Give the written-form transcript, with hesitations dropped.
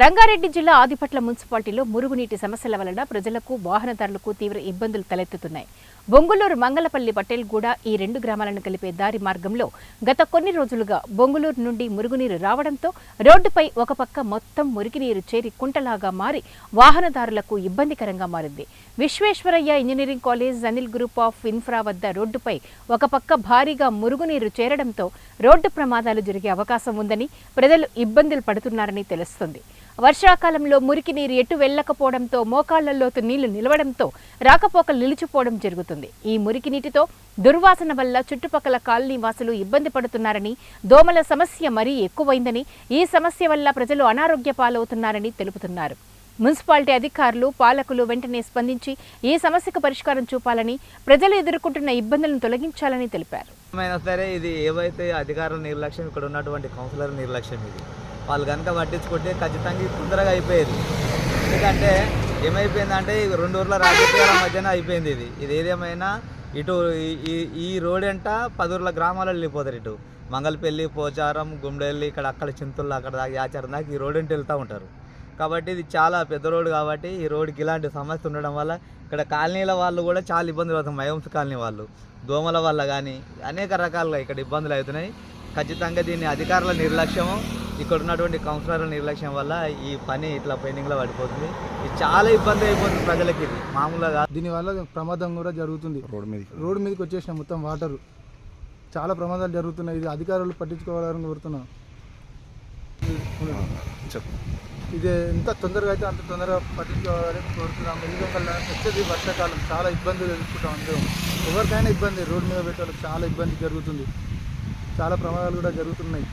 రంగారెడ్డి జిల్లా ఆదిపట్ల మున్సిపాలిటీలో మురుగునీటి సమస్యల వలన ప్రజలకు వాహనదారులకు తీవ్ర ఇబ్బందులు తలెత్తుతున్నాయి. బొంగులూరు మంగళపల్లి పటేల్గూడ ఈ రెండు గ్రామాలను కలిపే దారి మార్గంలో గత కొన్ని రోజులుగా బొంగులూరు నుండి మురుగునీరు రావడంతో రోడ్డుపై ఒక పక్క మొత్తం మురికినీరు చేరి కుంటలాగా మారి వాహనదారులకు ఇబ్బందికరంగా మారింది. Visvesvaraya engineering college, Anil group of infra వద్ద రోడ్డుపై ఒక పక్క భారీగా మురుగునీరు చేరడంతో రోడ్డు ప్రమాదాలు జరిగే అవకాశం ఉందని, ప్రజలు ఇబ్బందులు పడుతున్నారని తెలుస్తుంది. వర్షాకాలంలో మురికి నీరు ఎటు వెళ్లకపోవడంతో మోకాళ్లలోతు నీళ్లు నిలవడంతో రాకపోకలు నిలిచిపోవడం జరుగుతుంది. ఈ మురికి నీటితో దుర్వాసన వల్ల చుట్టుపక్కల కాలనీ వాసులు ఇబ్బంది పడుతున్నారని, దోమల సమస్య మరీ ఎక్కువైందని, ఈ సమస్య వల్ల ప్రజలు అనారోగ్య పాలవుతున్నారని తెలుపుతున్నారు. మున్సిపాలిటీ అధికారులు, పాలకులు వెంటనే స్పందించి ఈ సమస్యకు పరిష్కారం చూపాలని, ప్రజలు ఎదుర్కొంటున్న ఇబ్బందులను తొలగించాలని తెలిపారు. సరే, ఇది ఏవైతే అధికారుల నిర్లక్ష్యం, ఇక్కడ ఉన్నటువంటి కౌన్సిలర్ నిర్లక్ష్యం, ఇది వాళ్ళు కనుక పట్టించుకుంటే ఖచ్చితంగా తొందరగా అయిపోయేది. ఎందుకంటే ఏమైపోయిందంటే 2 ఊర్ల రాజకీయాల మధ్యన అయిపోయింది. ఇది ఏదేమైనా ఇటు ఈ రోడ్ అంట 10 ఊర్ల గ్రామాలు వెళ్ళిపోతారు. ఇటు మంగళపల్లి, పోచారం, గుండెల్లి, అక్కడ చింతలు, అక్కడ దాకా యాచారం దాకా ఈ రోడ్ అంటే వెళ్తూ ఉంటారు. కాబట్టి ఇది చాలా పెద్ద రోడ్డు. కాబట్టి ఈ రోడ్డుకి ఇలాంటి సమస్య ఉండడం వల్ల ఇక్కడ కాలనీల వాళ్ళు కూడా చాలా ఇబ్బందులు అవుతారు. మయోంస్ కాలనీ వాళ్ళు దోమల వల్ల కానీ అనేక రకాలుగా ఇక్కడ ఇబ్బందులు అవుతున్నాయి. ఖచ్చితంగా దీన్ని అధికారుల నిర్లక్ష్యము, ఇక్కడ ఉన్నటువంటి కౌన్సిలర్ల నిర్లక్ష్యం వల్ల ఈ పని ఇట్లా పెండింగ్లో పడిపోతుంది. ఇది చాలా ఇబ్బంది అయిపోతుంది ప్రజలకి. ఇది మామూలుగా దీనివల్ల ప్రమాదం కూడా జరుగుతుంది. రోడ్డు మీదకి వచ్చేసిన మొత్తం వాటరు, చాలా ప్రమాదాలు జరుగుతున్నాయి. ఇది అధికారులు పట్టించుకోవాలని కోరుతున్నాం. ఇది ఎంత తొందరగా అయితే అంత తొందరగా పట్టించుకోవాలని కోరుతున్నాం. ఎందుకంటే వచ్చేది వర్షాకాలం, చాలా ఇబ్బందులు ఎదుర్కొంటాం. అందరం ఎవరికైనా ఇబ్బంది, రోడ్డు మీద పెట్టే చాలా ఇబ్బంది జరుగుతుంది. చాలా ప్రమాదాలు కూడా జరుగుతున్నాయి.